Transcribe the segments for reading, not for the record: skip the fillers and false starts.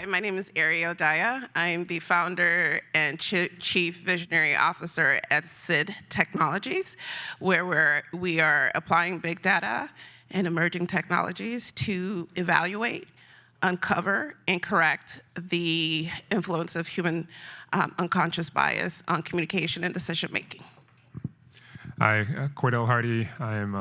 Hi, my name is Ari Odaya. I'm the founder and chief visionary officer at SIID Technologies, where we are applying big data and emerging technologies to evaluate, uncover, and correct the influence of human unconscious bias on communication and decision making. Hi, Cordell Hardy. I am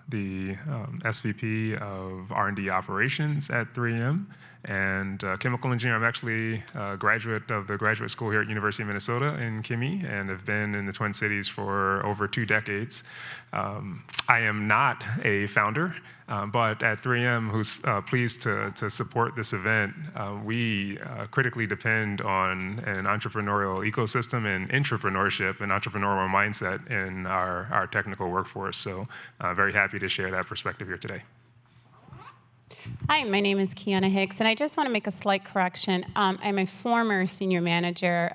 the SVP of R&D operations at 3M and chemical engineer. I'm actually a graduate of the graduate school here at University of Minnesota in Kimi and have been in the Twin Cities for over 2 decades. I am not a founder, but at 3M, who's pleased to support this event, we critically depend on an entrepreneurial ecosystem and entrepreneurship and entrepreneurial mindset in our technical workforce. So very happy to share that perspective here today. Hi, my name is Qiana Hicks, and I just want to make a slight correction. I'm a former senior manager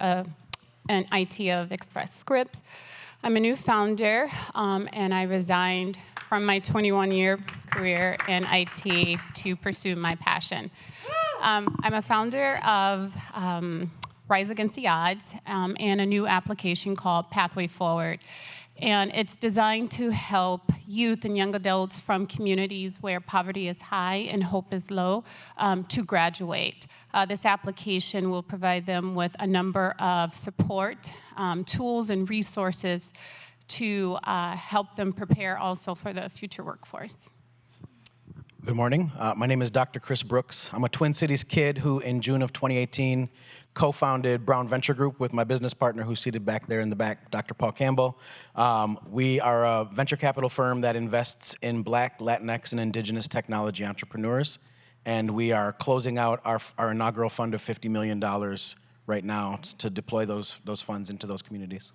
in IT of Express Scripts. I'm a new founder, and I resigned from my 21-year career in IT to pursue my passion. I'm a founder of Rise Against the Odds and a new application called Pathway Forward. And it's designed to help youth and young adults from communities where poverty is high and hope is low to graduate. This application will provide them with a number of support, tools, and resources to help them prepare also for the future workforce. Good morning. My name is Dr. Chris Brooks. I'm a Twin Cities kid who, in June of 2018, co-founded Brown Venture Group with my business partner who's seated back there in the back, Dr. Paul Campbell. We are a venture capital firm that invests in Black, Latinx, and Indigenous technology entrepreneurs. And we are closing out our inaugural fund of $50 million right now to deploy those funds into those communities.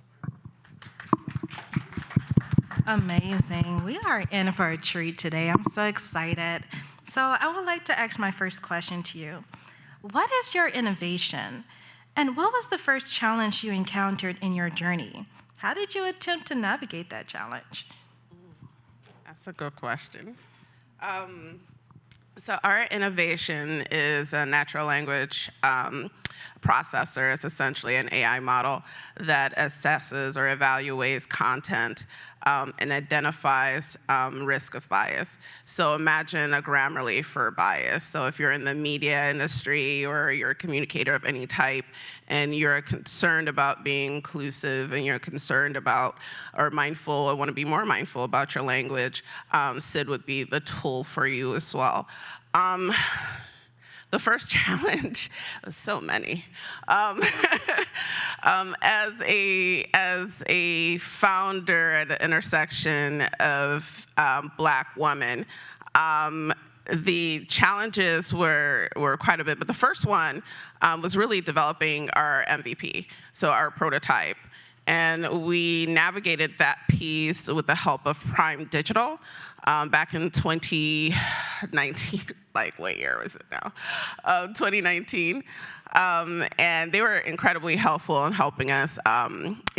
Amazing. We are in for a treat today. I'm so excited. So I would like to ask my first question to you. What is your innovation? And what was the first challenge you encountered in your journey? How did you attempt to navigate that challenge? That's a good question. So our innovation is a natural language processor. It's essentially an AI model that assesses or evaluates content and identifies risk of bias. So imagine a Grammarly for bias. So if you're in the media industry or you're a communicator of any type and you're concerned about being inclusive and you're concerned about or mindful or want to be more mindful about your language, SIID would be the tool for you as well. The first challenge, so many. As a founder at the intersection of Black women, the challenges were quite a bit, but the first one was really developing our MVP, so our prototype. And we navigated that piece with the help of Prime Digital back in 2019, like what year was it now? 2019. And they were incredibly helpful in helping us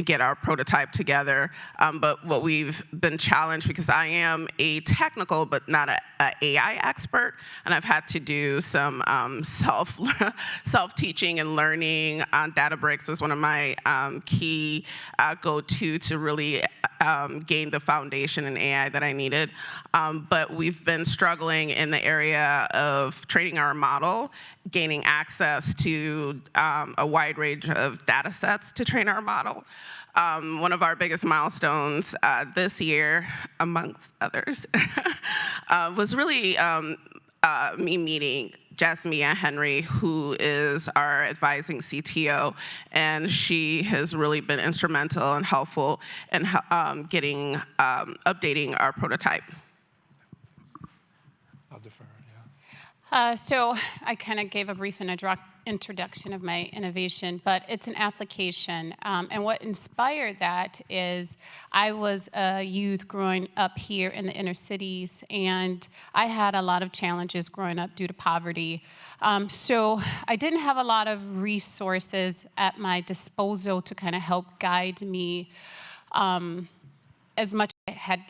get our prototype together. But what we've been challenged, because I am a technical but not an AI expert, and I've had to do some self-teaching and learning. Databricks was one of my key go-to to really gain the foundation in AI that I needed. But we've been struggling in the area of training our model, gaining access to a wide range of data sets to train our model. One of our biggest milestones this year, amongst others, was really me meeting Jasmia Henry, who is our advising CTO, and she has really been instrumental and helpful in updating our prototype. I'll defer, yeah. So I kind of gave a brief introduction of my innovation, but it's an application. And what inspired that is I was a youth growing up here in the inner cities, and I had a lot of challenges growing up due to poverty. So I didn't have a lot of resources at my disposal to kind of help guide me as much as I had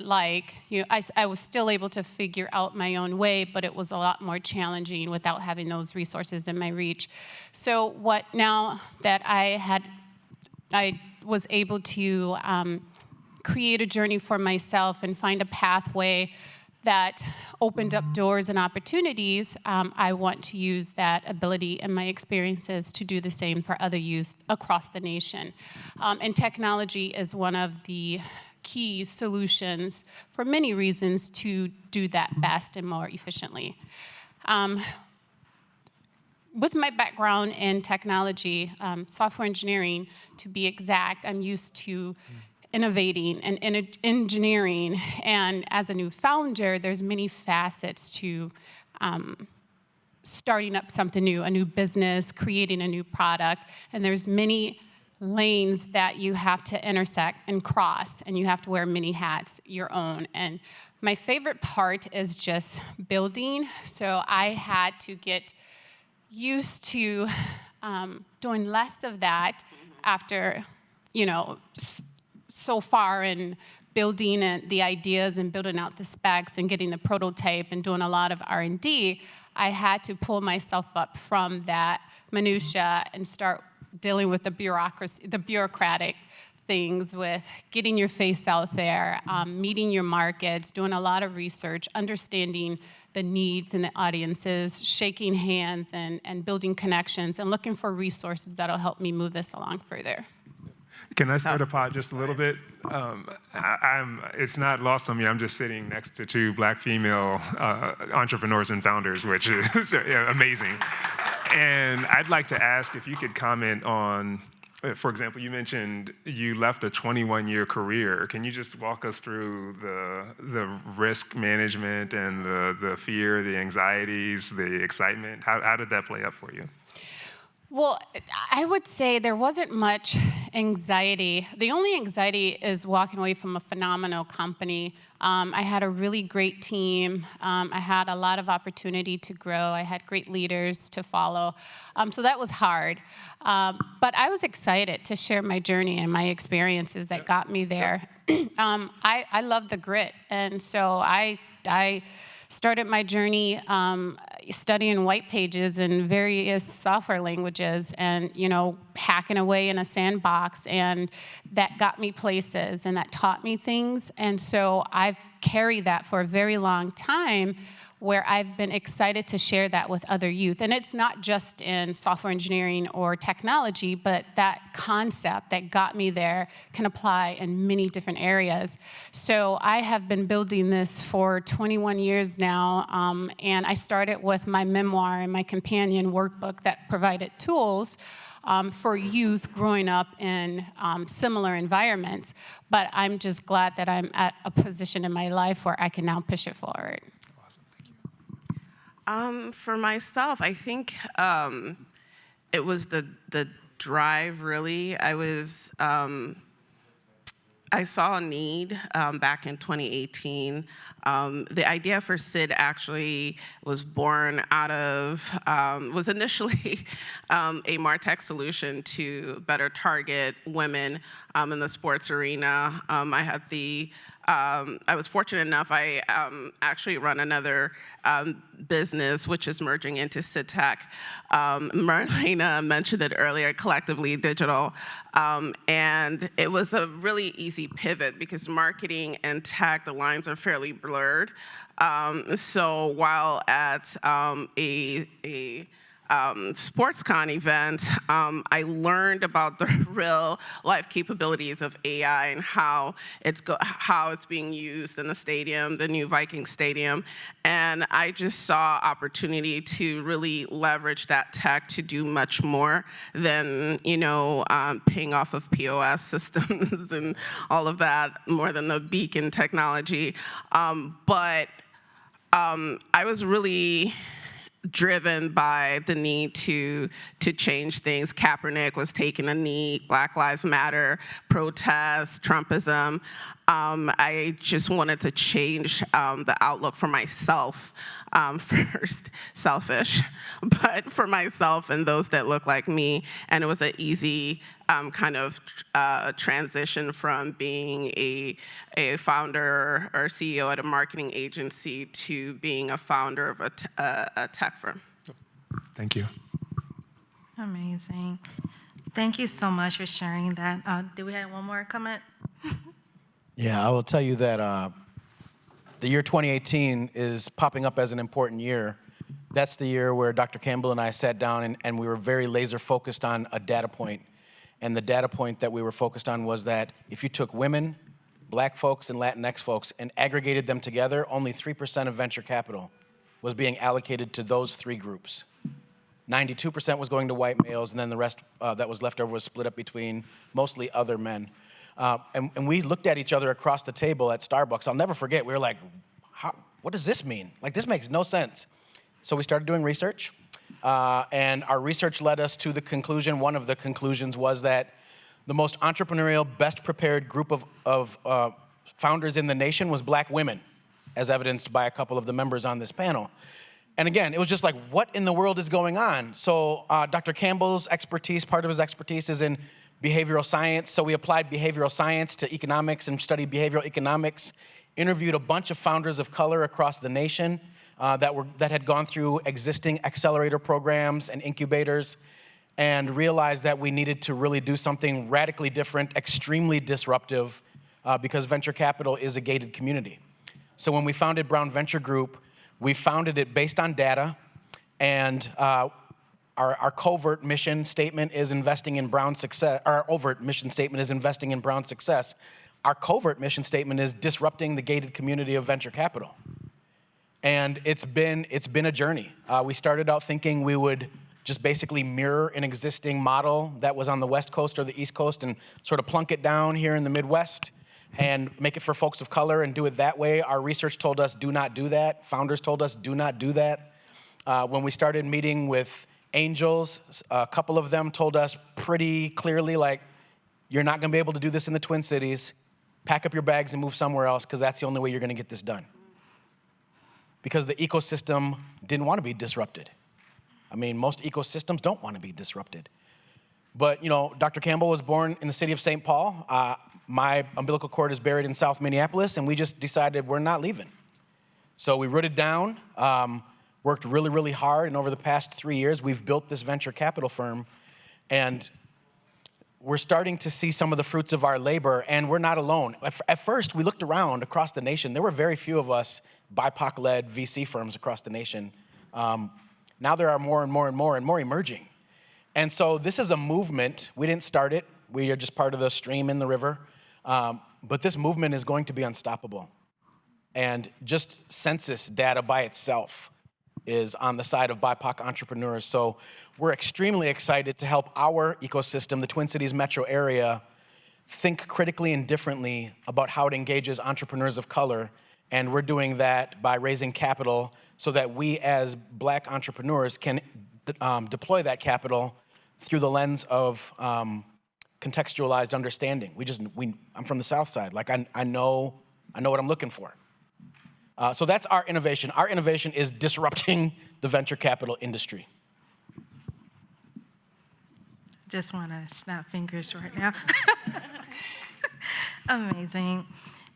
I was still able to figure out my own way, but it was a lot more challenging without having those resources in my reach. So now that I was able to create a journey for myself and find a pathway that opened up doors and opportunities, I want to use that ability and my experiences to do the same for other youth across the nation. And technology is one of the key solutions for many reasons to do that best and more efficiently. With my background in technology, software engineering to be exact, I'm used to innovating and engineering, and as a new founder, there's many facets to starting up something new, a new business, creating a new product, and there's many lanes that you have to intersect and cross, and you have to wear many hats, your own. And my favorite part is just building, so I had to get used to doing less of that after, so far in building the ideas and building out the specs and getting the prototype and doing a lot of R&D, I had to pull myself up from that minutia and start dealing with the bureaucracy, the bureaucratic things with getting your face out there, meeting your markets, doing a lot of research, understanding the needs and the audiences, shaking hands and building connections and looking for resources that'll help me move this along further. Can I start a pod just a little bit? It's not lost on me. I'm just sitting next to two Black female entrepreneurs and founders, which is amazing. And I'd like to ask if you could comment on, for example, you mentioned you left a 21-year career. Can you just walk us through the risk management and the fear, the anxieties, the excitement? How did that play up for you? Well, I would say there wasn't much anxiety. The only anxiety is walking away from a phenomenal company. I had a really great team. I had a lot of opportunity to grow. I had great leaders to follow. So that was hard. But I was excited to share my journey and my experiences that got me there. I love the grit. And so I started my journey studying white pages in various software languages and, hacking away in a sandbox. And that got me places and that taught me things. And so I've carried that for a very long time, where I've been excited to share that with other youth. And it's not just in software engineering or technology, but that concept that got me there can apply in many different areas. So I have been building this for 21 years now, and I started with my memoir and my companion workbook that provided tools for youth growing up in similar environments. But I'm just glad that I'm at a position in my life where I can now push it forward. For myself, I think it was the drive, really. I saw a need back in 2018. The idea for SIID actually was born out of, was initially a MarTech solution to better target women in the sports arena. I was fortunate enough, I actually run another business which is merging into SIID Tech. Marlaina mentioned it earlier, Collectively Digital. And it was a really easy pivot because marketing and tech, the lines are fairly blurred. So while at a SportsCon event, I learned about the real life capabilities of AI and how it's being used in the stadium, the new Vikings stadium. And I just saw opportunity to really leverage that tech to do much more than, paying off of POS systems and all of that, more than the beacon technology. But I was really driven by the need to change things. Kaepernick was taking a knee, Black Lives Matter, protests, Trumpism. I just wanted to change the outlook for myself first, selfish, but for myself and those that look like me. And it was an easy kind of transition from being a founder or CEO at a marketing agency to being a founder of a tech firm. Thank you. Amazing. Thank you so much for sharing that. Do we have one more comment? Yeah, I will tell you that the year 2018 is popping up as an important year. That's the year where Dr. Campbell and I sat down and we were very laser focused on a data point. And the data point that we were focused on was that if you took women, black folks, and Latinx folks and aggregated them together, only 3% of venture capital was being allocated to those three groups. 92% was going to white males, and then the rest that was left over was split up between mostly other men. And we looked at each other across the table at Starbucks. I'll never forget, we were like, what does this mean? Like, this makes no sense. So we started doing research, and our research led us to the conclusion, one of the conclusions was that the most entrepreneurial, best prepared group of founders in the nation was black women, as evidenced by a couple of the members on this panel. And again, it was just like, what in the world is going on? So Dr. Campbell's expertise, part of his expertise is in behavioral science. So we applied behavioral science to economics and studied behavioral economics, interviewed a bunch of founders of color across the nation that had gone through existing accelerator programs and incubators, and realized that we needed to really do something radically different, extremely disruptive, because venture capital is a gated community. So when we founded Brown Venture Group, we founded it based on data, and our covert mission statement is investing in Brown success. Our overt mission statement is investing in Brown success. Our covert mission statement is disrupting the gated community of venture capital. And it's been a journey. We started out thinking we would just basically mirror an existing model that was on the West Coast or the East Coast and sort of plunk it down here in the Midwest and make it for folks of color and do it that way. Our research told us do not do that. Founders told us do not do that. When we started meeting with angels, a couple of them told us pretty clearly, like, you're not gonna be able to do this in the Twin Cities. Pack up your bags and move somewhere else, because that's the only way you're gonna get this done. Because the ecosystem didn't want to be disrupted. I mean, most ecosystems don't want to be disrupted. But, you know, Dr. Campbell was born in the city of St. Paul. My umbilical cord is buried in South Minneapolis, and we just decided we're not leaving. So we rooted down, worked really, really hard, and over the past 3 years, we've built this venture capital firm, and we're starting to see some of the fruits of our labor, and we're not alone. At first, we looked around across the nation. There were very few of us BIPOC-led VC firms across the nation. Now there are more and more and more and more emerging. And so this is a movement. We didn't start it. We are just part of the stream in the river. But this movement is going to be unstoppable. And just census data by itself is on the side of BIPOC entrepreneurs. So we're extremely excited to help our ecosystem, the Twin Cities metro area, think critically and differently about how it engages entrepreneurs of color. And we're doing that by raising capital so that we as black entrepreneurs can deploy that capital through the lens of contextualized understanding. I'm from the South Side. Like, I know what I'm looking for. So that's our innovation. Our innovation is disrupting the venture capital industry. Just want to snap fingers right now. Amazing.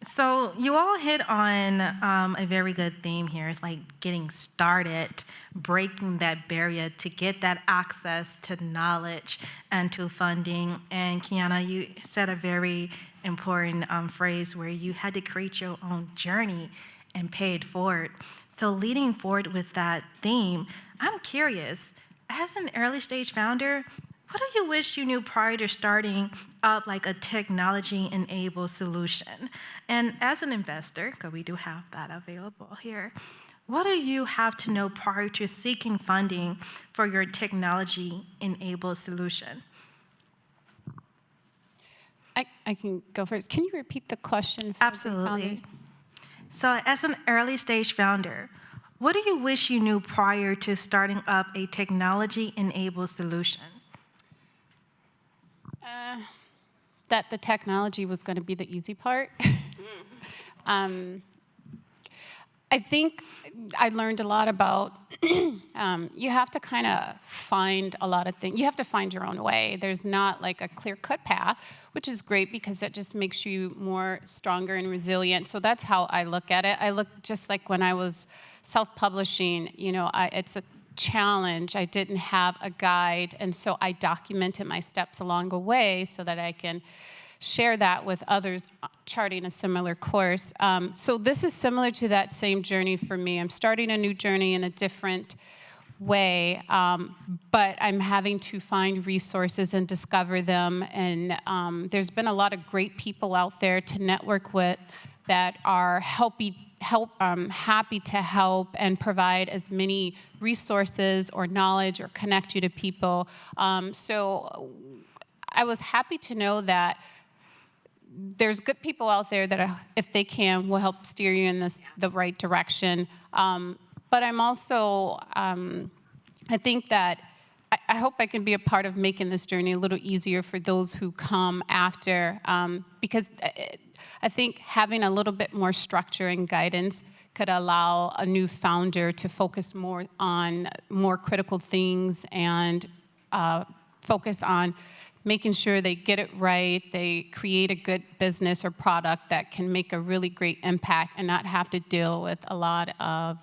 So you all hit on a very good theme here. It's like getting started, breaking that barrier to get that access to knowledge and to funding. And Qiana, you said a very important phrase where you had to create your own journey and pay it forward. So leading forward with that theme, I'm curious, as an early stage founder, what do you wish you knew prior to starting up like a technology-enabled solution? And as an investor, because we do have that available here, what do you have to know prior to seeking funding for your technology-enabled solution? I can go first. Can you repeat the question for Absolutely. the founders? So as an early stage founder, what do you wish you knew prior to starting up a technology-enabled solution? That the technology was going to be the easy part. I think I learned a lot about, you have to kind of find a lot of things. You have to find your own way. There's not like a clear-cut path, which is great because that just makes you more stronger and resilient. So that's how I look at it. I look just like when I was self-publishing, it's a challenge. I didn't have a guide, and so I documented my steps along the way so that I can share that with others charting a similar course. So this is similar to that same journey for me. I'm starting a new journey in a different way, but I'm having to find resources and discover them. And there's been a lot of great people out there to network with that are happy to help and provide as many resources or knowledge or connect you to people. So I was happy to know that there's good people out there that, if they can, will help steer you in the right direction. But I'm also, I think that I hope I can be a part of making this journey a little easier for those who come after, because I think having a little bit more structure and guidance could allow a new founder to focus more on more critical things and focus on making sure they get it right, they create a good business or product that can make a really great impact and not have to deal with a lot of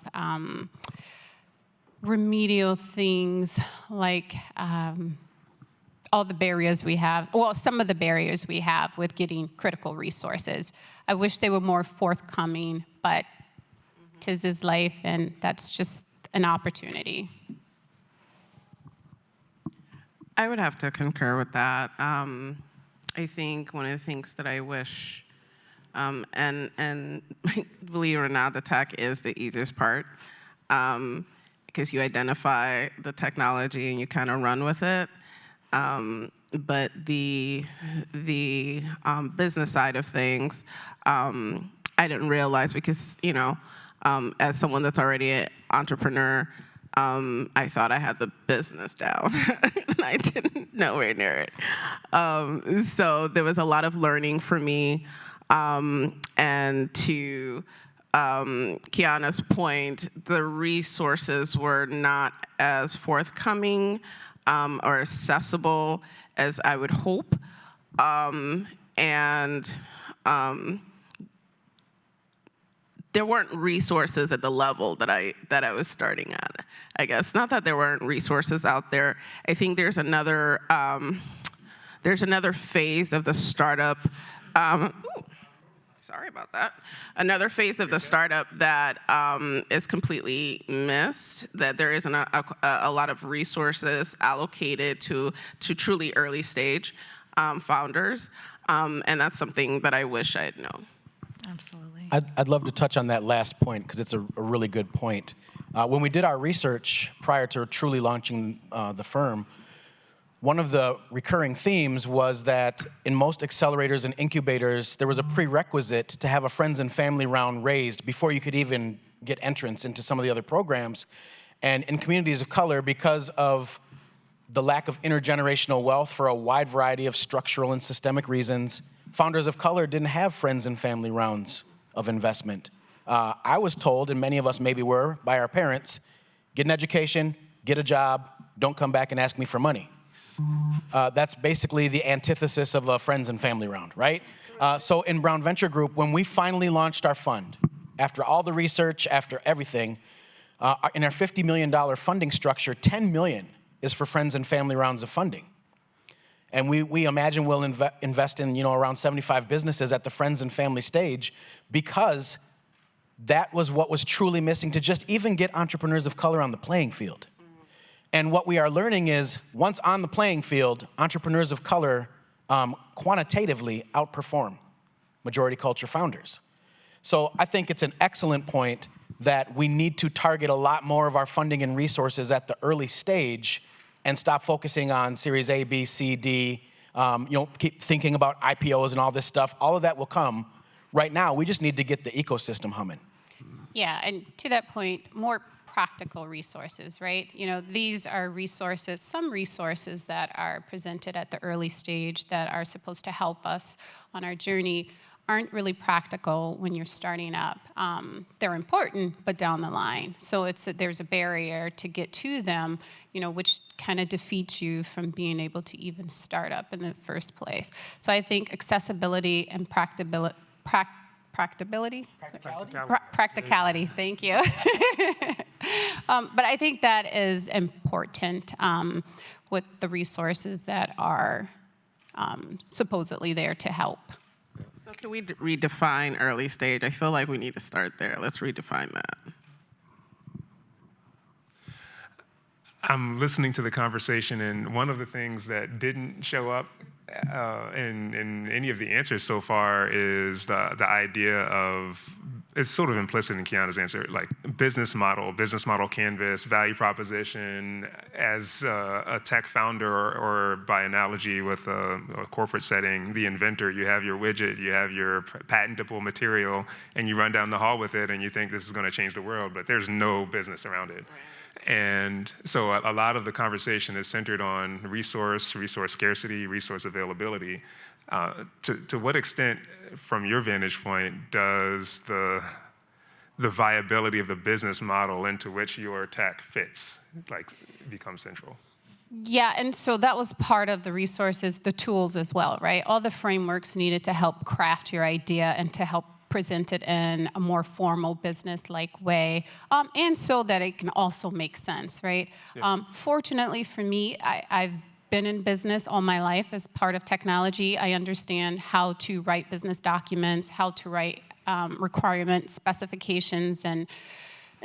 remedial things like all the barriers we have, well, some of the barriers we have with getting critical resources. I wish they were more forthcoming, but 'tis is life, and that's just an opportunity. I would have to concur with that. I think one of the things that I wish, and believe it or not, the tech is the easiest part, because you identify the technology and you kind of run with it. But the business side of things, I didn't realize because, as someone that's already an entrepreneur, I thought I had the business down, and I didn't nowhere near it. So there was a lot of learning for me, and to Qiana's point, the resources were not as forthcoming or accessible as I would hope, and there weren't resources at the level that I was starting at. I guess not that there weren't resources out there. I think there's another phase of the startup. Sorry about that. Another phase of the startup that is completely missed. That there isn't a lot of resources allocated to truly early stage founders, and that's something that I wish I had known. Absolutely. I'd love to touch on that last point because it's a really good point. When we did our research prior to truly launching the firm, one of the recurring themes was that in most accelerators and incubators, there was a prerequisite to have a friends and family round raised before you could even get entrance into some of the other programs. And in communities of color, because of the lack of intergenerational wealth for a wide variety of structural and systemic reasons, founders of color didn't have friends and family rounds of investment. I was told, and many of us maybe were, by our parents, get an education, get a job, don't come back and ask me for money. That's basically the antithesis of a friends and family round, right? So in Brown Venture Group, when we finally launched our fund, after all the research, after everything, in our $50 million funding structure, $10 million is for friends and family rounds of funding. And we imagine we'll invest in around 75 businesses at the friends and family stage because that was what was truly missing to just even get entrepreneurs of color on the playing field. And what we are learning is once on the playing field, entrepreneurs of color quantitatively outperform majority culture founders. So I think it's an excellent point that we need to target a lot more of our funding and resources at the early stage and stop focusing on Series A, B, C, D, keep thinking about IPOs and all this stuff. All of that will come. Right now, we just need to get the ecosystem humming. Yeah, and to that point, more practical resources, right? These are resources, some resources that are presented at the early stage that are supposed to help us on our journey. aren't really practical when you're starting up. They're important, but down the line. So there's a barrier to get to them, which kind of defeats you from being able to even start up in the first place. So I think accessibility and practicability. Practicality, thank you. But I think that is important with the resources that are supposedly there to help. So can we redefine early stage? I feel like we need to start there. Let's redefine that. I'm listening to the conversation, and one of the things that didn't show up in any of the answers so far is the idea of, it's sort of implicit in Qiana's answer, like business model canvas, value proposition. As a tech founder, or by analogy with a corporate setting, the inventor, you have your widget, you have your patentable material, and you run down the hall with it, and you think this is going to change the world, but there's no business around it. And so a lot of the conversation is centered on resource scarcity, resource availability. To what extent, from your vantage point, does the viability of the business model into which your tech fits become central? Yeah, and so that was part of the resources, the tools as well, right? All the frameworks needed to help craft your idea and to help present it in a more formal business-like way, and so that it can also make sense, right? Yeah. Fortunately for me, I've been in business all my life as part of technology. I understand how to write business documents, how to write requirement specifications, and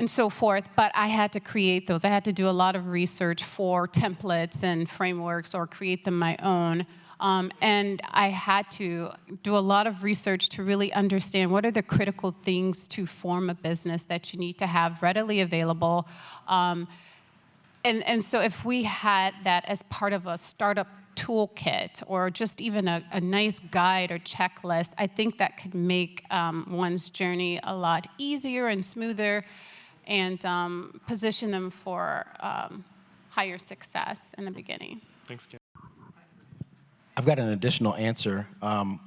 so forth, but I had to create those. I had to do a lot of research for templates and frameworks or create them my own. And I had to do a lot of research to really understand what are the critical things to form a business that you need to have readily available. And so if we had that as part of a startup toolkit or just even a nice guide or checklist, I think that could make one's journey a lot easier and smoother and position them for higher success in the beginning. Thanks, Ken. I've got an additional answer. I'll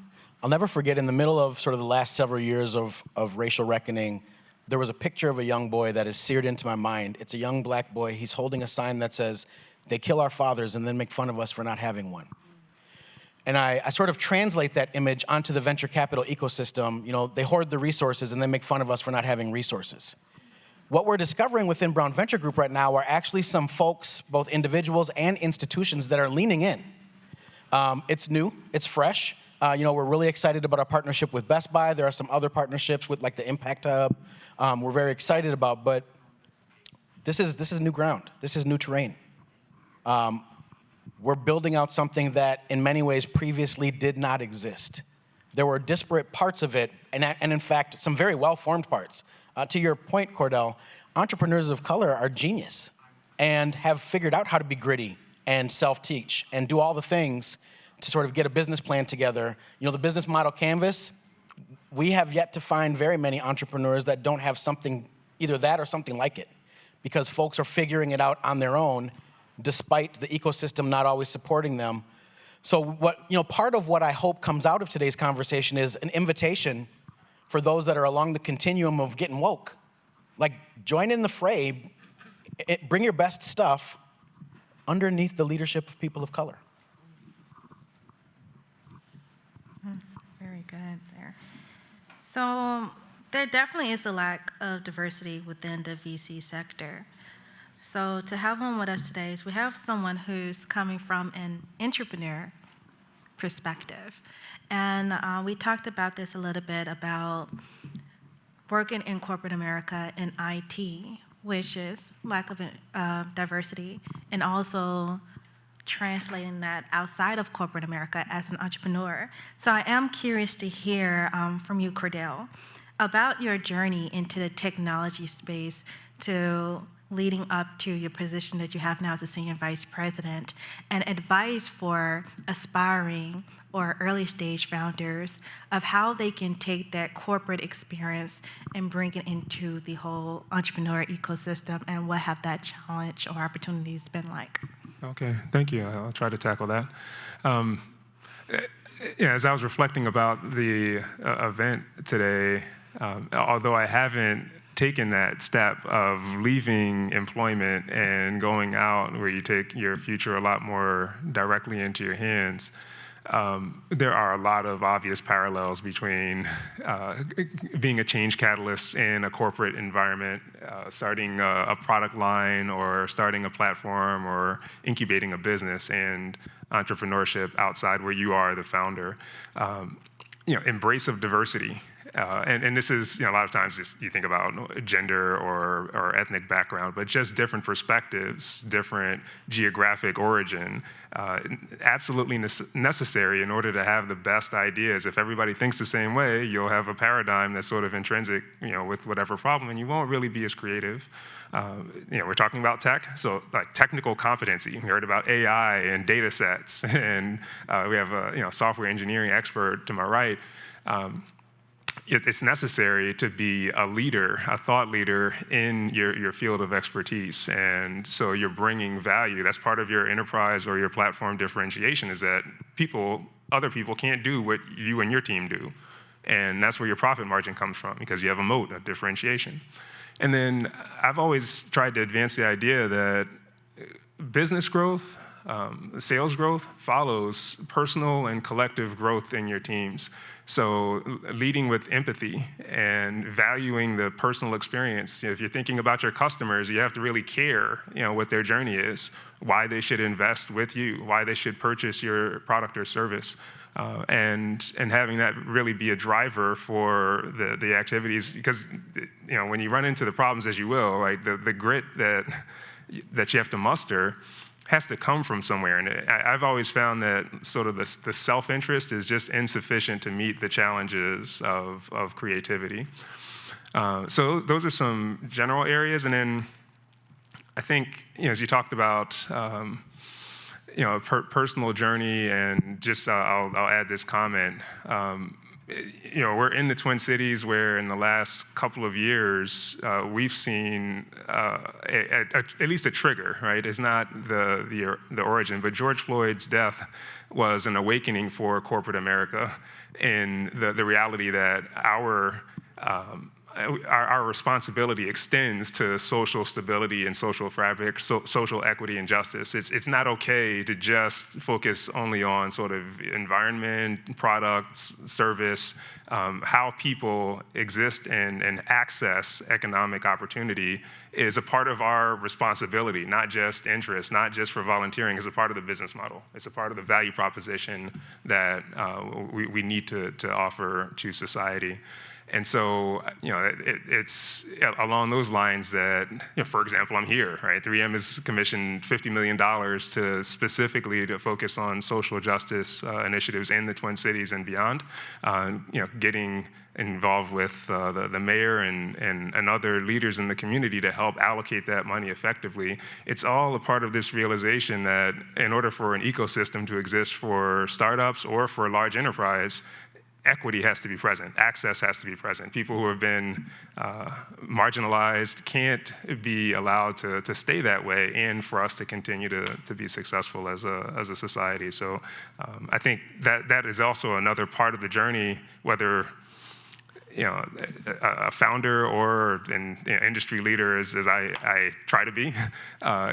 never forget, in the middle of sort of the last several years of racial reckoning, there was a picture of a young boy that is seared into my mind. It's a young black boy. He's holding a sign that says, "They kill our fathers and then make fun of us for not having one." And I sort of translate that image onto the venture capital ecosystem. They hoard the resources and then make fun of us for not having resources. What we're discovering within Brown Venture Group right now are actually some folks, both individuals and institutions, that are leaning in. It's new, it's fresh. We're really excited about our partnership with Best Buy. There are some other partnerships with like the Impact Hub we're very excited about, but this is new ground. This is new terrain. We're building out something that in many ways previously did not exist. There were disparate parts of it, and in fact, some very well-formed parts. To your point, Cordell, entrepreneurs of color are genius and have figured out how to be gritty and self-teach and do all the things to sort of get a business plan together. The business model canvas, we have yet to find very many entrepreneurs that don't have something, either that or something like it, because folks are figuring it out on their own despite the ecosystem not always supporting them. So part of what I hope comes out of today's conversation is an invitation for those that are along the continuum of getting woke. Like, join in the fray, bring your best stuff underneath the leadership of people of color. Very good there. So there definitely is a lack of diversity within the VC sector. So to have one with us today is we have someone who's coming from an entrepreneur perspective. And we talked about this a little bit about working in corporate America in IT, which is lack of diversity, and also translating that outside of corporate America as an entrepreneur. So I am curious to hear from you, Cordell, about your journey into the technology space to leading up to your position that you have now as a senior vice president, and advice for aspiring or early stage founders of how they can take that corporate experience and bring it into the whole entrepreneur ecosystem, and what have that challenge or opportunities been like? Okay, thank you. I'll try to tackle that. Yeah, as I was reflecting about the event today, although I haven't taken that step of leaving employment and going out where you take your future a lot more directly into your hands, there are a lot of obvious parallels between being a change catalyst in a corporate environment, starting a product line or starting a platform or incubating a business, and entrepreneurship outside where you are the founder. Embrace of diversity. And this is, a lot of times you think about gender or ethnic background, but just different perspectives, different geographic origin, absolutely necessary in order to have the best ideas. If everybody thinks the same way, you'll have a paradigm that's sort of intrinsic, with whatever problem, and you won't really be as creative. We're talking about tech, so like technical competency. We heard about AI and data sets, and we have a software engineering expert to my right. It's necessary to be a leader, a thought leader in your field of expertise. And so you're bringing value. That's part of your enterprise or your platform differentiation, is that other people can't do what you and your team do. And that's where your profit margin comes from, because you have a moat of differentiation. And then I've always tried to advance the idea that business growth, sales growth follows personal and collective growth in your teams. So leading with empathy and valuing the personal experience. If you're thinking about your customers, you have to really care, what their journey is, why they should invest with you, why they should purchase your product or service. And having that really be a driver for the activities, because when you run into the problems, as you will, right, the grit that you have to muster has to come from somewhere. And I've always found that sort of the self-interest is just insufficient to meet the challenges of creativity. So those are some general areas. And then I think, as you talked about, personal journey, and just I'll add this comment. We're in the Twin Cities, where in the last couple of years we've seen at least a trigger. Right, it's not the origin, but George Floyd's death was an awakening for corporate America in the reality that our responsibility extends to social stability and social fabric, social equity and justice. It's not okay to just focus only on sort of environment, products, service. How people exist and access economic opportunity is a part of our responsibility, not just interest, not just for volunteering. It's a part of the business model. It's a part of the value proposition that we need to offer to society. And so, it's along those lines that, for example, I'm here, right? 3M has commissioned $50 million specifically to focus on social justice initiatives in the Twin Cities and beyond. Getting involved with the mayor and other leaders in the community to help allocate that money effectively. It's all a part of this realization that in order for an ecosystem to exist for startups or for a large enterprise, equity has to be present, access has to be present. People who have been marginalized can't be allowed to stay that way, and for us to continue to be successful as a society. So I think that is also another part of the journey, whether a founder or an industry leader, as I try to be,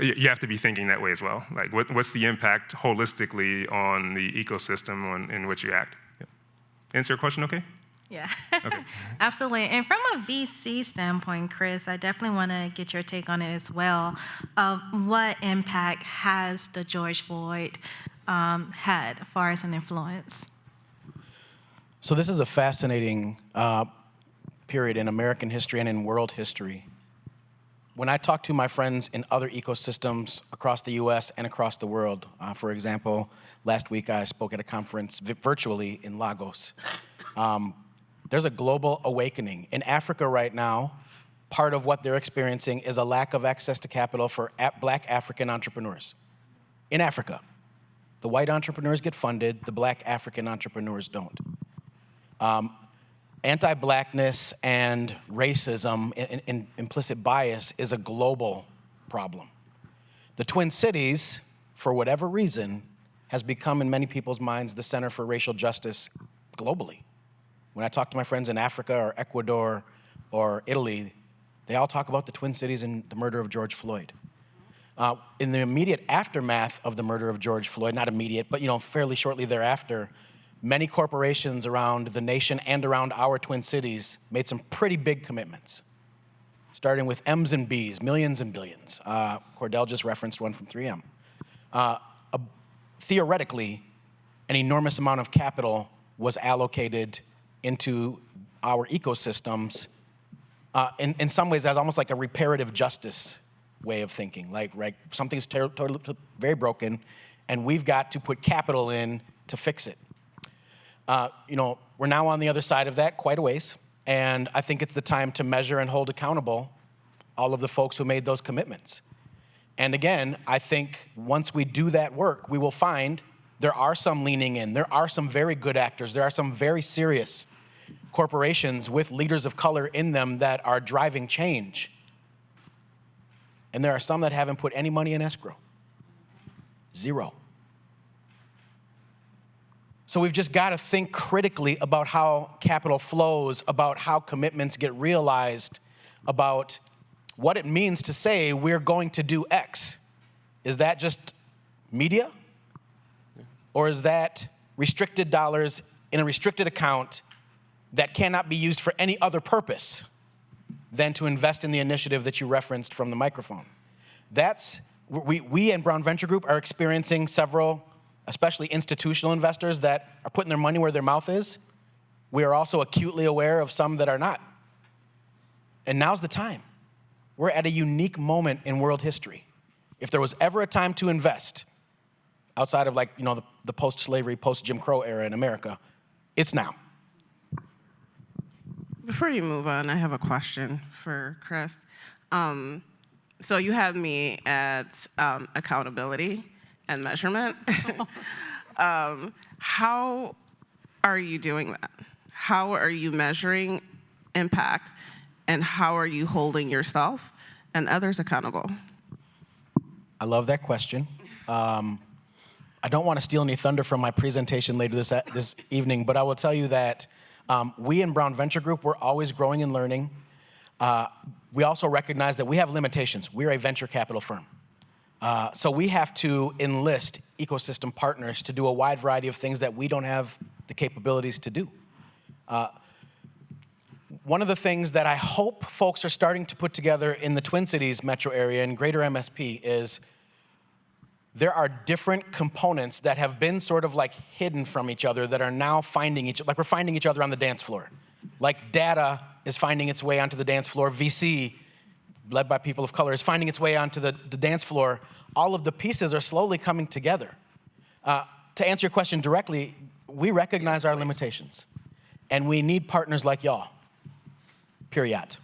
you have to be thinking that way as well. Like, what's the impact holistically on the ecosystem in which you act? Answer your question, okay? Yeah, Okay. absolutely. And from a VC standpoint, Chris, I definitely want to get your take on it as well, of what impact has the George Floyd had as far as an influence? So this is a fascinating period in American history and in world history. When I talk to my friends in other ecosystems across the US and across the world, for example, last week I spoke at a conference virtually in Lagos. There's a global awakening. In Africa right now, part of what they're experiencing is a lack of access to capital for Black African entrepreneurs. In Africa, the white entrepreneurs get funded, the Black African entrepreneurs don't. Anti-Blackness and racism and implicit bias is a global problem. The Twin Cities, for whatever reason, has become, in many people's minds, the center for racial justice globally. When I talk to my friends in Africa or Ecuador or Italy, they all talk about the Twin Cities and the murder of George Floyd. In the immediate aftermath of the murder of George Floyd, not immediate, but fairly shortly thereafter, many corporations around the nation and around our Twin Cities made some pretty big commitments, starting with M's and B's, millions and billions. Cordell just referenced one from 3M. Theoretically, an enormous amount of capital was allocated into our ecosystems, in some ways as almost like a reparative justice way of thinking. Like something's totally very broken, and we've got to put capital in to fix it. We're now on the other side of that quite a ways, and I think it's the time to measure and hold accountable all of the folks who made those commitments. And again, I think once we do that work, we will find there are some leaning in, there are some very good actors, there are some very serious corporations with leaders of color in them that are driving change. And there are some that haven't put any money in escrow. Zero. So we've just got to think critically about how capital flows, about how commitments get realized, about what it means to say we're going to do X. Is that just media? Or is that restricted dollars in a restricted account that cannot be used for any other purpose than to invest in the initiative that you referenced from the microphone? We in Brown Venture Group are experiencing several, especially institutional investors that are putting their money where their mouth is. We are also acutely aware of some that are not. And now's the time. We're at a unique moment in world history. If there was ever a time to invest outside of the post-slavery, post-Jim Crow era in America, it's now. Before you move on, I have a question for Chris. So you have me at accountability and measurement. How are you doing that? How are you measuring impact, and how are you holding yourself and others accountable? I love that question. I don't want to steal any thunder from my presentation later this evening, but I will tell you that we in Brown Venture Group, we're always growing and learning. We also recognize that we have limitations. We're a venture capital firm. So we have to enlist ecosystem partners to do a wide variety of things that we don't have the capabilities to do. One of the things that I hope folks are starting to put together in the Twin Cities metro area and greater MSP is there are different components that have been sort of like hidden from each other that are now finding we're finding each other on the dance floor. Like data is finding its way onto the dance floor. VC, led by people of color, is finding its way onto the dance floor. All of the pieces are slowly coming together. To answer your question directly, we recognize our limitations, and we need partners like y'all, period.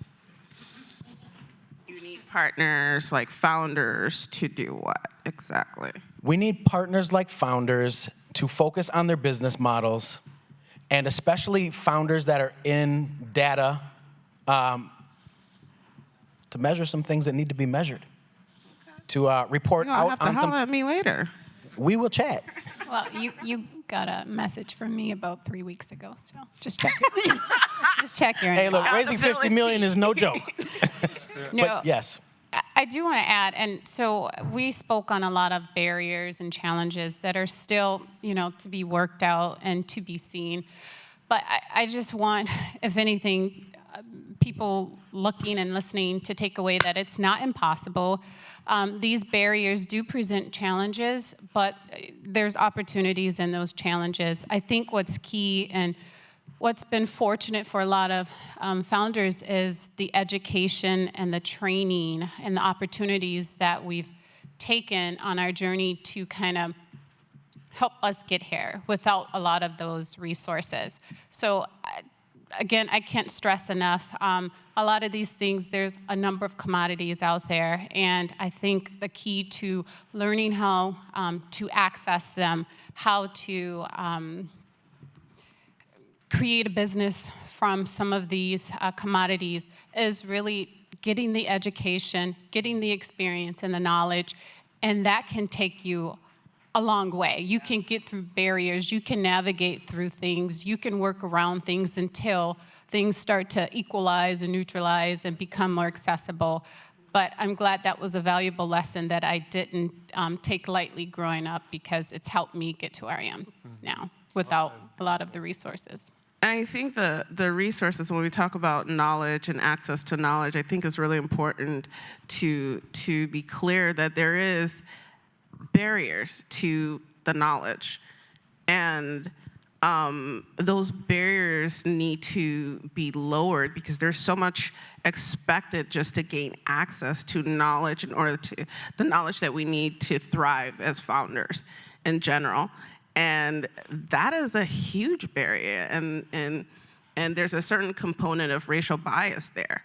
You need partners like founders to do what exactly? We need partners like founders to focus on their business models, and especially founders that are in data, to measure some things that need to be measured, to report You'll out have to on some. holler at me later. We will chat. Well, you got a message from me about 3 weeks ago, so just check. Just check your Hey, look, inbox. raising 50 million is no joke. No, But yes, I do want to add, and so we spoke on a lot of barriers and challenges that are still, to be worked out and to be seen. But I just want, if anything, people looking and listening to take away that it's not impossible. These barriers do present challenges, but there's opportunities in those challenges. I think what's key and what's been fortunate for a lot of founders is the education and the training and the opportunities that we've taken on our journey to kind of help us get here without a lot of those resources. So again, I can't stress enough, a lot of these things, there's a number of commodities out there, and I think the key to learning how to access them, how to create a business from some of these commodities is really getting the education, getting the experience and the knowledge, and that can take you a long way. You can get through barriers. You can navigate through things. You can work around things until things start to equalize and neutralize and become more accessible. But I'm glad that was a valuable lesson that I didn't take lightly growing up, because it's helped me get to where I am now without a lot of the resources. I think the resources, when we talk about knowledge and access to knowledge, I think is really important to be clear that there is barriers to the knowledge. And those barriers need to be lowered, because there's so much expected just to gain access to knowledge in order to, the knowledge that we need to thrive as founders in general. And that is a huge barrier, and there's a certain component of racial bias there,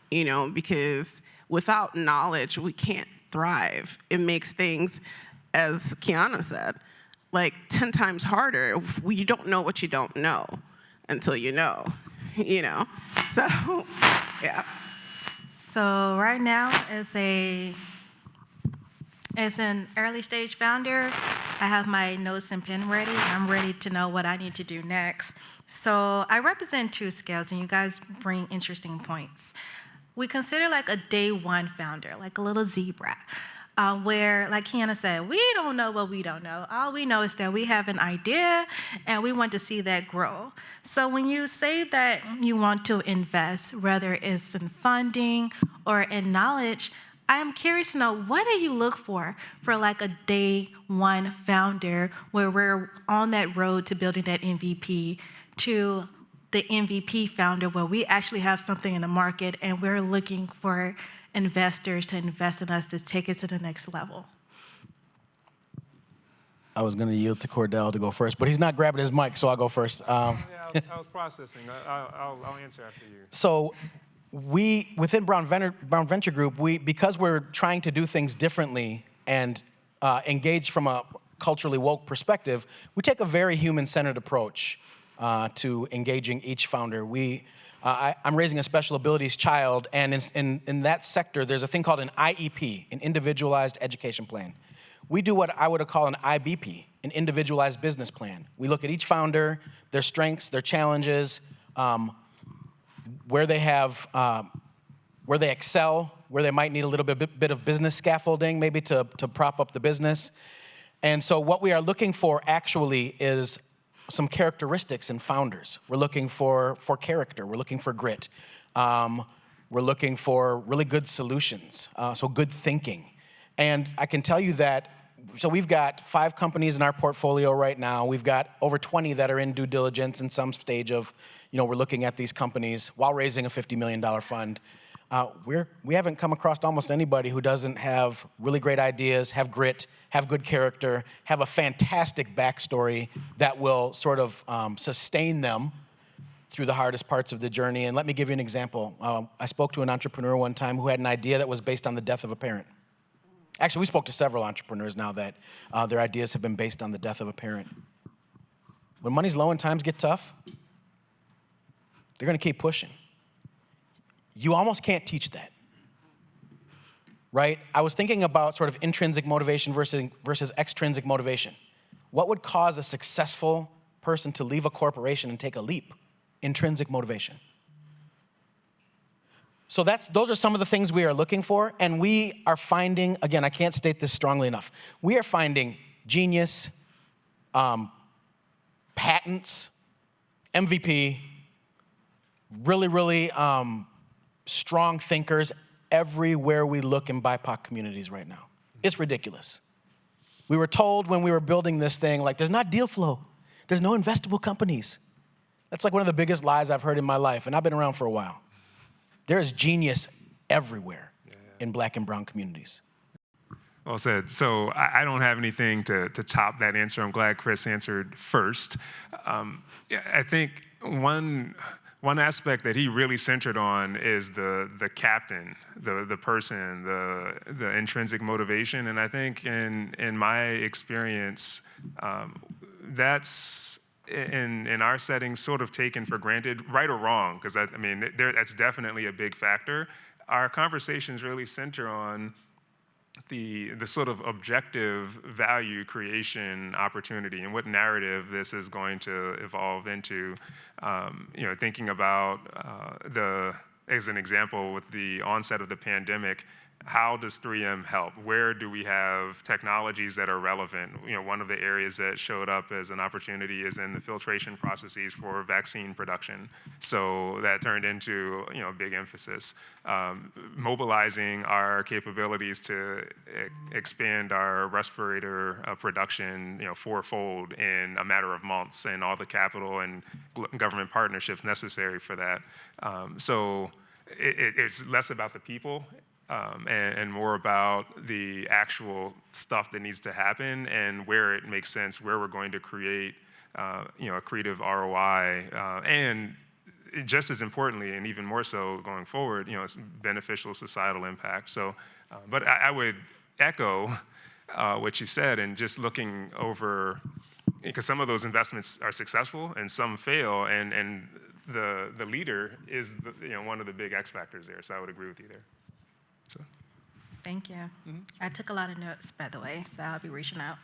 you know, because without knowledge, we can't thrive. It makes things, as Qiana said, like 10 times harder. You don't know what you don't know until you know, you know? So, yeah. So right now, as an early stage founder, I have my notes and pen ready. I'm ready to know what I need to do next. So I represent two scales, and you guys bring interesting points. We consider like a day one founder, like a little zebra, where, like Qiana said, we don't know what we don't know. All we know is that we have an idea, and we want to see that grow. So when you say that you want to invest, whether it's in funding or in knowledge, I'm curious to know, what do you look for like a day one founder, where we're on that road to building that MVP, to the MVP founder, where we actually have something in the market and we're looking for investors to invest in us to take it to the next level? I was going to yield to Cordell to go first, but he's not grabbing his mic, so I'll go first. I was processing. I'll answer after you. So we, within Brown Venture Group, because we're trying to do things differently and engage from a culturally woke perspective, we take a very human-centered approach to engaging each founder. I'm raising a special abilities child, and in that sector, there's a thing called an IEP, an individualized education plan. We do what I would call an IBP, an individualized business plan. We look at each founder, their strengths, their challenges, where they excel, where they might need a little bit of business scaffolding, maybe to prop up the business. And so what we are looking for actually is some characteristics in founders. We're looking for character. We're looking for grit. We're looking for really good solutions, so good thinking. And I can tell you that, so we've got 5 companies in our portfolio right now. We've got over 20 that are in due diligence in some stage of, we're looking at these companies while raising a $50 million fund. We haven't come across almost anybody who doesn't have really great ideas, have grit, have good character, have a fantastic backstory that will sort of sustain them through the hardest parts of the journey. And let me give you an example. I spoke to an entrepreneur one time who had an idea that was based on the death of a parent. Actually, we spoke to several entrepreneurs now that their ideas have been based on the death of a parent. When money's low and times get tough, they're going to keep pushing. You almost can't teach that, right? I was thinking about sort of intrinsic motivation versus extrinsic motivation. What would cause a successful person to leave a corporation and take a leap? Intrinsic motivation. So those are some of the things we are looking for, and we are finding, again, I can't state this strongly enough, we are finding genius, patents, MVP, really strong thinkers everywhere we look in BIPOC communities right now. It's ridiculous. We were told when we were building this thing, like, there's not deal flow. There's no investable companies. That's like one of the biggest lies I've heard in my life, and I've been around for a while. There's genius everywhere in Black and brown communities. Well said. So I don't have anything to top that answer. I'm glad Chris answered first. I think one aspect that he really centered on is the captain, the person, the intrinsic motivation. And I think in my experience, that's in our setting sort of taken for granted, right or wrong, because that's definitely a big factor. Our conversations really center on the sort of objective value creation opportunity and what narrative this is going to evolve into. Thinking about as an example, with the onset of the pandemic, how does 3M help? Where do we have technologies that are relevant? One of the areas that showed up as an opportunity is in the filtration processes for vaccine production. So that turned into a big emphasis. Mobilizing our capabilities to expand our respirator production fourfold in a matter of months, and all the capital and government partnerships necessary for that. So it's less about the people and more about the actual stuff that needs to happen, and where it makes sense, where we're going to create a creative ROI, and just as importantly, and even more so going forward, it's beneficial societal impact. So, but I would echo what you said, and just looking over, because some of those investments are successful and some fail, and the leader is one of the big X factors there. So I would agree with you there. So. Thank you. I took a lot of notes, by the way, so I'll be reaching out.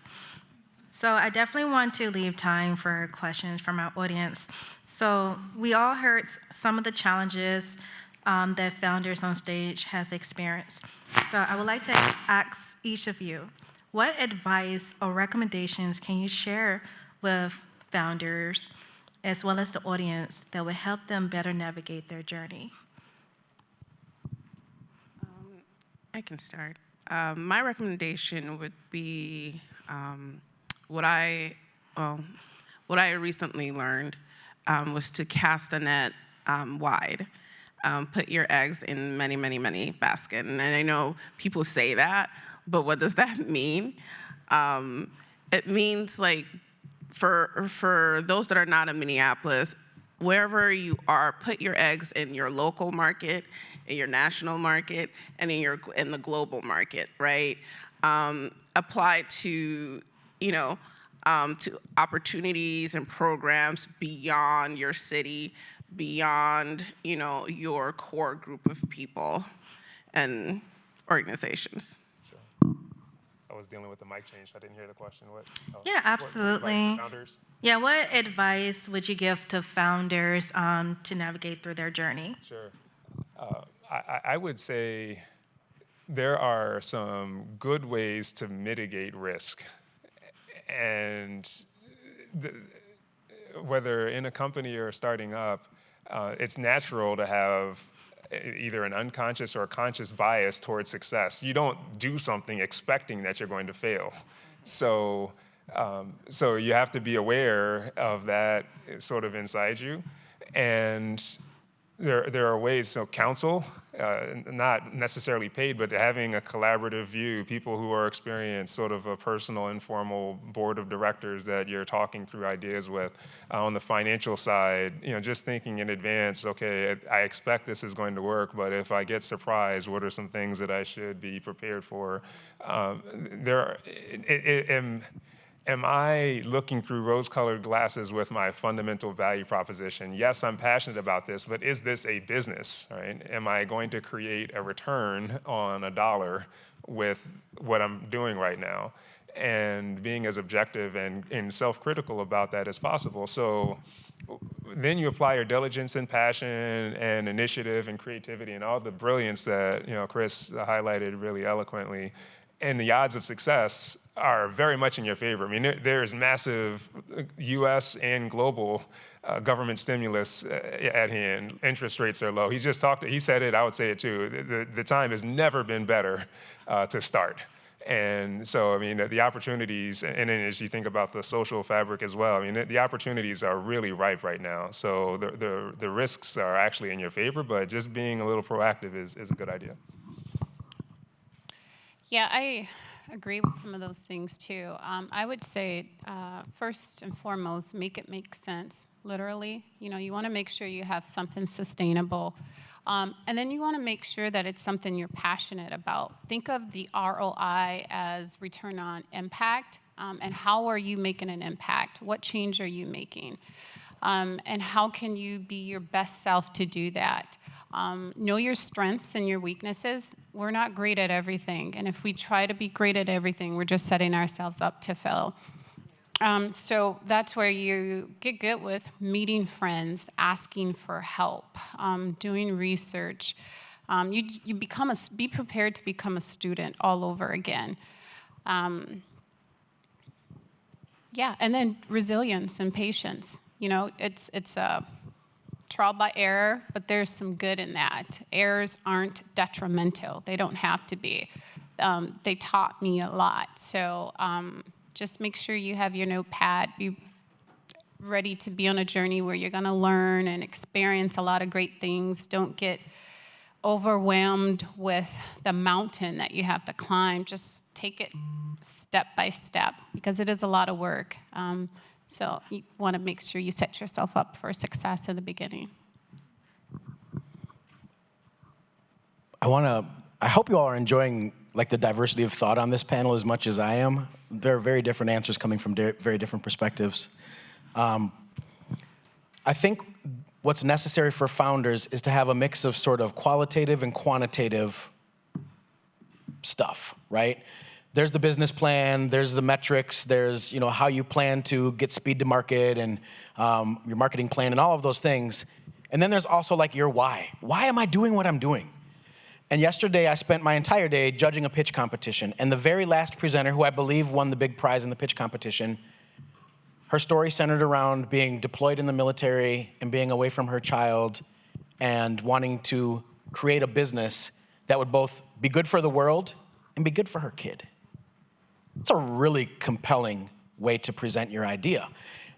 So I definitely want to leave time for questions from our audience. So we all heard some of the challenges that founders on stage have experienced. So I would like to ask each of you, what advice or recommendations can you share with founders as well as the audience that would help them better navigate their journey? I can start. My recommendation would be what I recently learned was to cast a net wide. Put your eggs in many, many, many baskets. And I know people say that, but what does that mean? It means, like, for those that are not in Minneapolis, wherever you are, put your eggs in your local market, in your national market, and in the global market, right? Apply to to opportunities and programs beyond your city, beyond your core group of people and organizations. Sure. I was dealing with the mic change. I didn't hear the question. Yeah, absolutely. What founders? Yeah, what advice would you give to founders to navigate through their journey? Sure. I would say there are some good ways to mitigate risk. And whether in a company or starting up, it's natural to have either an unconscious or a conscious bias towards success. You don't do something expecting that you're going to fail. So you have to be aware of that sort of inside you. And there are ways, so counsel, not necessarily paid, but having a collaborative view, people who are experienced, sort of a personal, informal board of directors that you're talking through ideas with. On the financial side, just thinking in advance, okay, I expect this is going to work, but if I get surprised, what are some things that I should be prepared for? Am I looking through rose-colored glasses with my fundamental value proposition? Yes, I'm passionate about this, but is this a business, right? Am I going to create a return on $1 with what I'm doing right now? And being as objective and self-critical about that as possible. So then you apply your diligence and passion and initiative and creativity and all the brilliance that Chris highlighted really eloquently, and the odds of success are very much in your favor. I mean, there's massive U.S. and global government stimulus at hand. Interest rates are low. He said it, I would say it too. The time has never been better to start. And so, I mean, the opportunities, and then as you think about the social fabric as well, I mean, the opportunities are really ripe right now. So the risks are actually in your favor, but just being a little proactive is a good idea. Yeah, I agree with some of those things too. I would say, first and foremost, make it make sense, literally. You want to make sure you have something sustainable. And then you want to make sure that it's something you're passionate about. Think of the ROI as return on impact, and how are you making an impact? What change are you making? And how can you be your best self to do that? Know your strengths and your weaknesses. We're not great at everything, and if we try to be great at everything, we're just setting ourselves up to fail. So that's where you get good with meeting friends, asking for help, doing research. You be prepared to become a student all over again. Yeah, and then resilience and patience. You know, it's a trial by error, but there's some good in that. Errors aren't detrimental. They don't have to be. They taught me a lot. So just make sure you have your notepad. Be ready to be on a journey where you're going to learn and experience a lot of great things. Don't get overwhelmed with the mountain that you have to climb. Just take it step by step, because it is a lot of work. So you want to make sure you set yourself up for success in the beginning. I hope you all are enjoying like the diversity of thought on this panel as much as I am. There are very different answers coming from very different perspectives. I think what's necessary for founders is to have a mix of sort of qualitative and quantitative stuff, right? There's the business plan, there's the metrics, there's how you plan to get speed to market and your marketing plan and all of those things. And then there's also like your why. Why am I doing what I'm doing? And yesterday I spent my entire day judging a pitch competition, and the very last presenter, who I believe won the big prize in the pitch competition, her story centered around being deployed in the military and being away from her child and wanting to create a business that would both be good for the world and be good for her kid. It's a really compelling way to present your idea.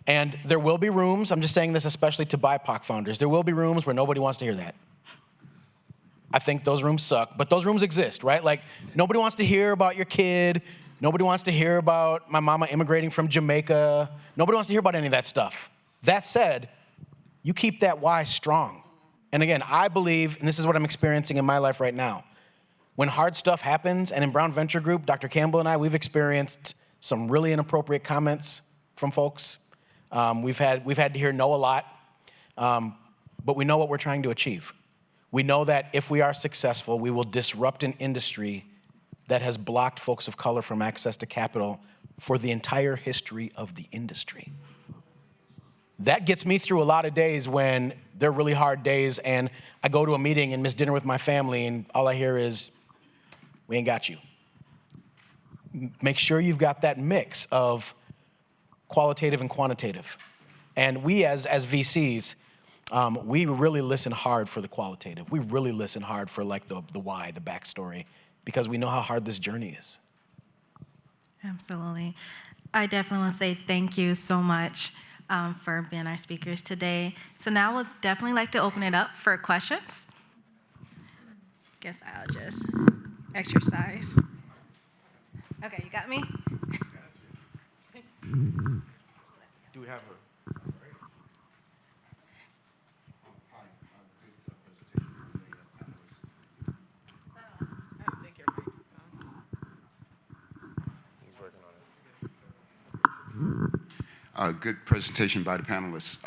And there will be rooms, I'm just saying this especially to BIPOC founders, there will be rooms where nobody wants to hear that. I think those rooms suck, but those rooms exist, right? Like, nobody wants to hear about your kid. Nobody wants to hear about my mama immigrating from Jamaica. Nobody wants to hear about any of that stuff. That said, you keep that why strong. And again, I believe, and this is what I'm experiencing in my life right now, when hard stuff happens, and in Brown Venture Group, Dr. Campbell and I, we've experienced some really inappropriate comments from folks. We've had to hear no a lot, but we know what we're trying to achieve. We know that if we are successful, we will disrupt an industry that has blocked folks of color from access to capital for the entire history of the industry. That gets me through a lot of days when they're really hard days and I go to a meeting and miss dinner with my family and all I hear is, we ain't got you. Make sure you've got that mix of qualitative and quantitative. And we as VCs, we really listen hard for the qualitative. We really listen hard for like the why, the backstory, because we know how hard this journey is. Absolutely. I definitely want to say thank you so much for being our speakers today. So now we'll definitely like to open it up for questions. Guess I'll just exercise. Okay, you got me? Do we have a... Good presentation by the panelists.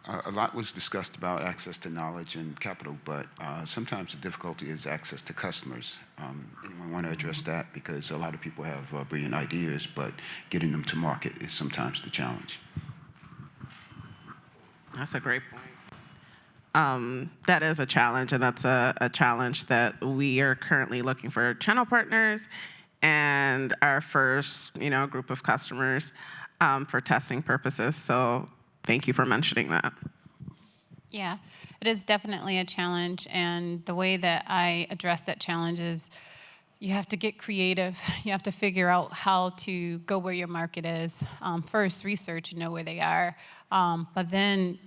A lot was discussed about access to knowledge and capital, but sometimes the difficulty is access to customers. Anyone want to address that? Because a lot of people have brilliant ideas, but getting them to market is sometimes the challenge. That's a great point. That is a challenge, and that's a challenge that we are currently looking for channel partners and our first, group of customers for testing purposes. So thank you for mentioning that. Yeah, it is definitely a challenge, and the way that I address that challenge is you have to get creative. You have to figure out how to go where your market is. First, research and know where they are, but then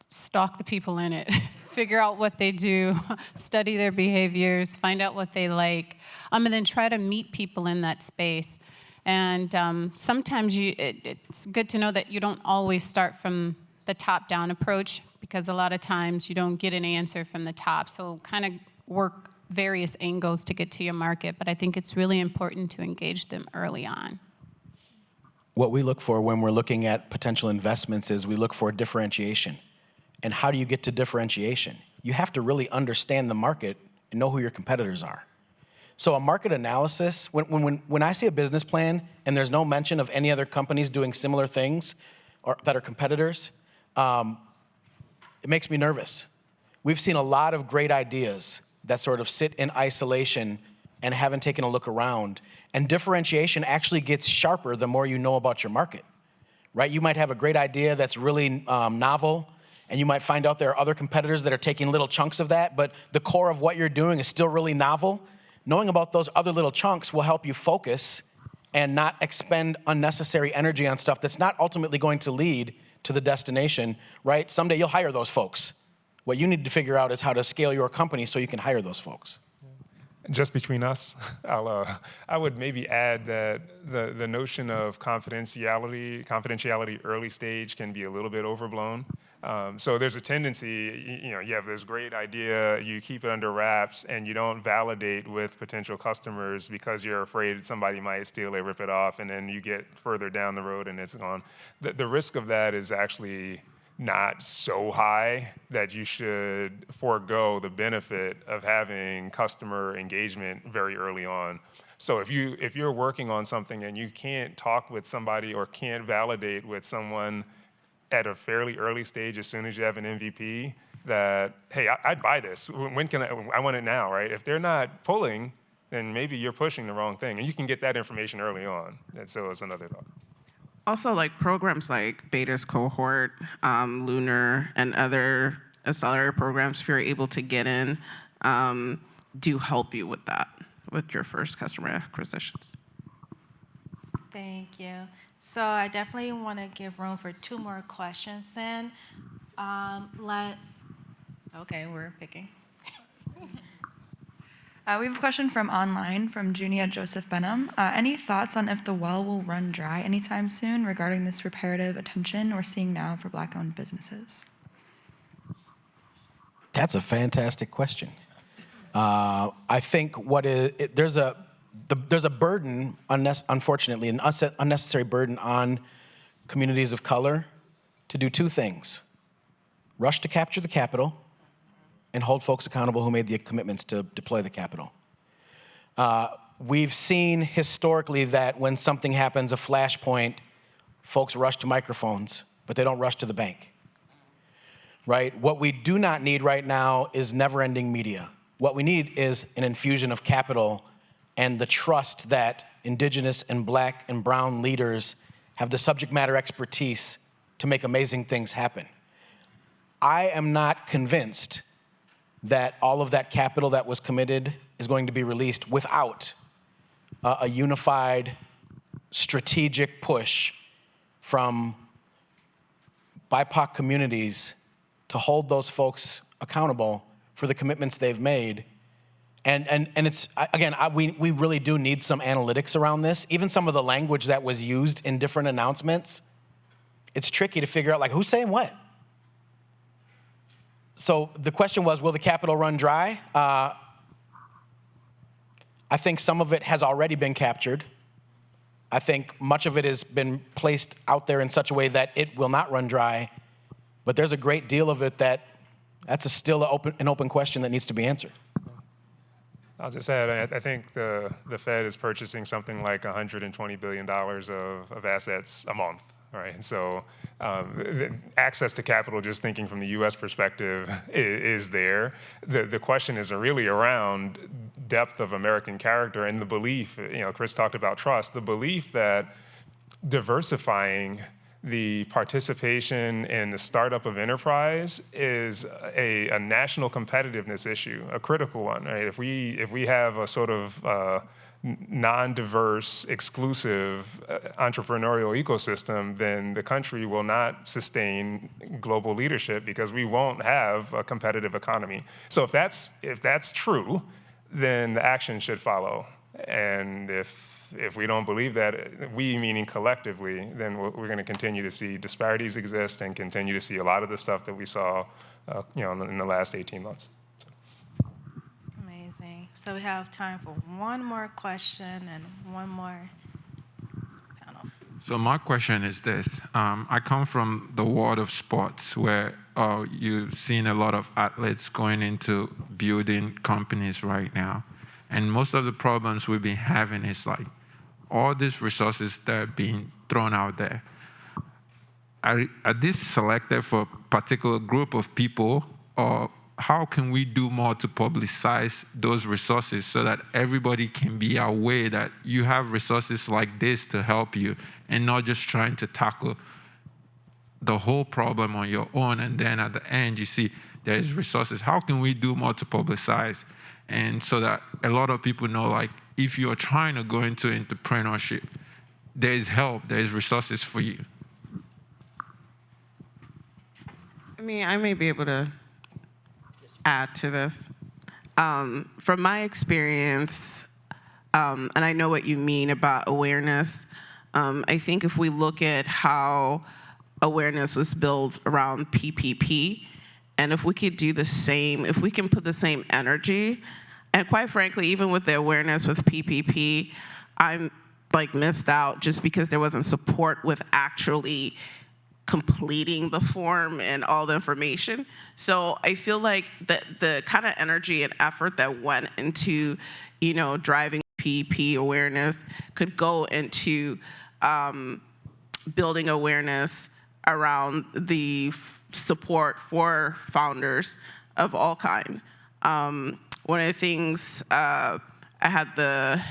stalk the people in it. Figure out what they do, study their behaviors, find out what they like, and then try to meet people in that space. And sometimes it's good to know that you don't always start from the top-down approach, because a lot of times you don't get an answer from the top. So kind of work various angles to get to your market, but I think it's really important to engage them early on. What we look for when we're looking at potential investments is we look for differentiation. And how do you get to differentiation? you have to really understand the market and know who your competitors are. So a market analysis, when I see a business plan and there's no mention of any other companies doing similar things or that are competitors, it makes me nervous. We've seen a lot of great ideas that sort of sit in isolation and haven't taken a look around. And differentiation actually gets sharper the more you know about your market, right? You might have a great idea that's really novel, and you might find out there are other competitors that are taking little chunks of that, but the core of what you're doing is still really novel. Knowing about those other little chunks will help you focus and not expend unnecessary energy on stuff that's not ultimately going to lead to the destination, right? Someday you'll hire those folks. What you need to figure out is how to scale your company so you can hire those folks. Just between us, I would maybe add that the notion of confidentiality early stage can be a little bit overblown. So there's a tendency, you have this great idea, you keep it under wraps, and you don't validate with potential customers because you're afraid somebody might steal it, rip it off, and then you get further down the road and it's gone. The risk of that is actually not so high that you should forego the benefit of having customer engagement very early on. So if you're working on something and you can't talk with somebody or can't validate with someone at a fairly early stage as soon as you have an MVP that, hey, I'd buy this. When can I want it now, right? If they're not pulling, then maybe you're pushing the wrong thing. And you can get that information early on. And so it's another thought. Also, like programs like Beta's Cohort, Lunar, and other accelerator programs, if you're able to get in, do help you with that, with your first customer acquisitions. Thank you. So I definitely want to give room for 2 more questions then. Okay, we're picking. We have a question from online from Junia Joseph Benham. Any thoughts on if the well will run dry anytime soon regarding this reparative attention we're seeing now for Black-owned businesses? That's a fantastic question. I think there's a burden, unfortunately, an unnecessary burden on communities of color to do 2 things: rush to capture the capital and hold folks accountable who made the commitments to deploy the capital. We've seen historically that when something happens, a flashpoint, folks rush to microphones, but they don't rush to the bank, right? What we do not need right now is never-ending media. What we need is an infusion of capital and the trust that Indigenous and Black and Brown leaders have the subject matter expertise to make amazing things happen. I am not convinced that all of that capital that was committed is going to be released without a unified, strategic push from BIPOC communities to hold those folks accountable for the commitments they've made. And it's, again, we really do need some analytics around this. Even some of the language that was used in different announcements, it's tricky to figure out, like, who's saying what? So the question was, will the capital run dry? I think some of it has already been captured. I think much of it has been placed out there in such a way that it will not run dry. But there's a great deal of it that's still an open question that needs to be answered. I'll just add, I think the Fed is purchasing something like $120 billion of assets a month, right? And so access to capital, just thinking from the U.S. perspective, is there. The question is really around depth of American character and the belief, Chris talked about trust, the belief that diversifying the participation in the startup of enterprise is a national competitiveness issue, a critical one, right? If we have a sort of non-diverse, exclusive entrepreneurial ecosystem, then the country will not sustain global leadership because we won't have a competitive economy. So if that's true, then the action should follow. And if we don't believe that, we meaning collectively, then we're going to continue to see disparities exist and continue to see a lot of the stuff that we saw, in the last 18 months. Amazing. So we have time for one more question and one more panel. So my question is this. I come from the world of sports where you've seen a lot of athletes going into building companies right now. And most of the problems we've been having is like all these resources that are being thrown out there. Are these selected for a particular group of people, or how can we do more to publicize those resources so that everybody can be aware that you have resources like this to help you and not just trying to tackle the whole problem on your own, and then at the end you see there's resources. How can we do more to publicize, and so that a lot of people know, like, if you're trying to go into entrepreneurship, there's help, there's resources for you? I mean, I may be able to add to this. From my experience, and I know what you mean about awareness, I think if we look at how awareness was built around PPP, and if we could do the same, if we can put the same energy, and quite frankly, even with the awareness with PPP, I'm like missed out just because there wasn't support with actually completing the form and all the information. So I feel like the kind of energy and effort that went into, driving PPP awareness could go into building awareness around the support for founders of all kind. One of the things I had the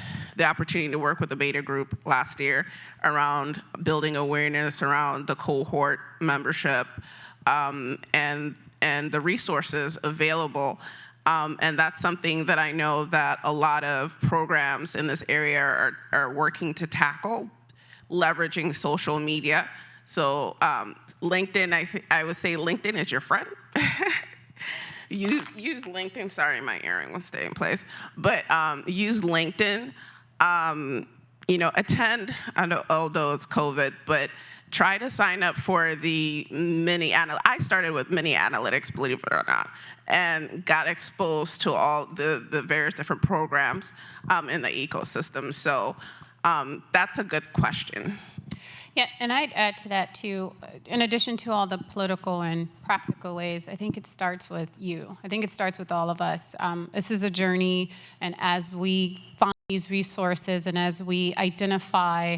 opportunity to work with the beta group last year around building awareness around the cohort membership and the resources available. And that's something that I know that a lot of programs in this area are working to tackle, leveraging social media. So LinkedIn, I would say LinkedIn is your friend. Use LinkedIn. Sorry, my earring won't stay in place. But use LinkedIn. Attend, I know, although it's COVID, but try to sign up for the I started with mini analytics, believe it or not, and got exposed to all the various different programs in the ecosystem. So that's a good question. Yeah, and I'd add to that too, in addition to all the political and practical ways, I think it starts with you. I think it starts with all of us. This is a journey, and as we find these resources and as we identify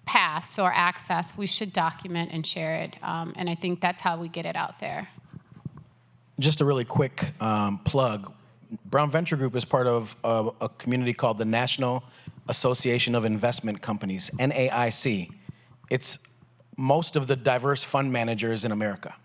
paths or access, we should document and share it. And I think that's how we get it out there. Just a really quick plug. Brown Venture Group is part of a community called the National Association of Investment Companies, NAIC. It's most of the diverse fund managers in America.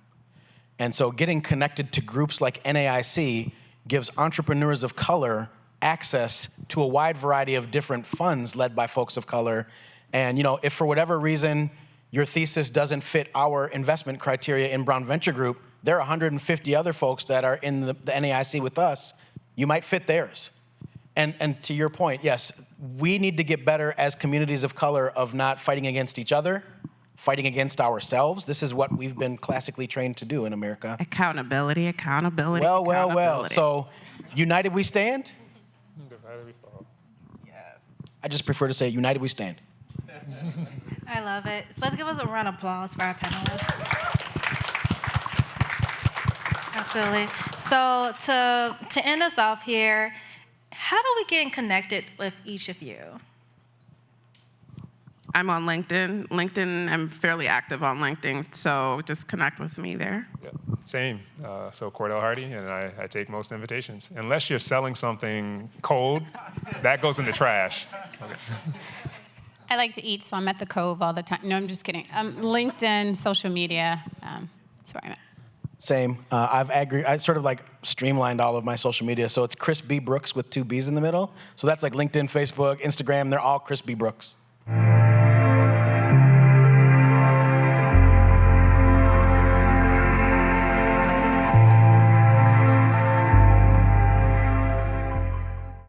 And so getting connected to groups like NAIC gives entrepreneurs of color access to a wide variety of different funds led by folks of color. And if for whatever reason your thesis doesn't fit our investment criteria in Brown Venture Group, there are 150 other folks that are in the NAIC with us. You might fit theirs. And to your point, yes, we need to get better as communities of color of not fighting against each other, fighting against ourselves. This is what we've been classically trained to do in America. Accountability. Well. So, united we stand? Divided we fall. Yes. I just prefer to say united we stand. I love it. So let's give us a round of applause for our panelists. Absolutely. So to end us off here, how do we get connected with each of you? I'm on LinkedIn. I'm fairly active on LinkedIn, so just connect with me there. Yeah, same. So Cordell Hardy, and I take most invitations. Unless you're selling something cold, that goes in the trash. Okay. I like to eat, so I'm at the Cove all the time. No, I'm just kidding. LinkedIn, social media, that's where I'm at. Same. I sort of like streamlined all of my social media. So it's Chris B. Brooks with 2 B's in the middle. So that's like LinkedIn, Facebook, Instagram. They're all Chris B. Brooks.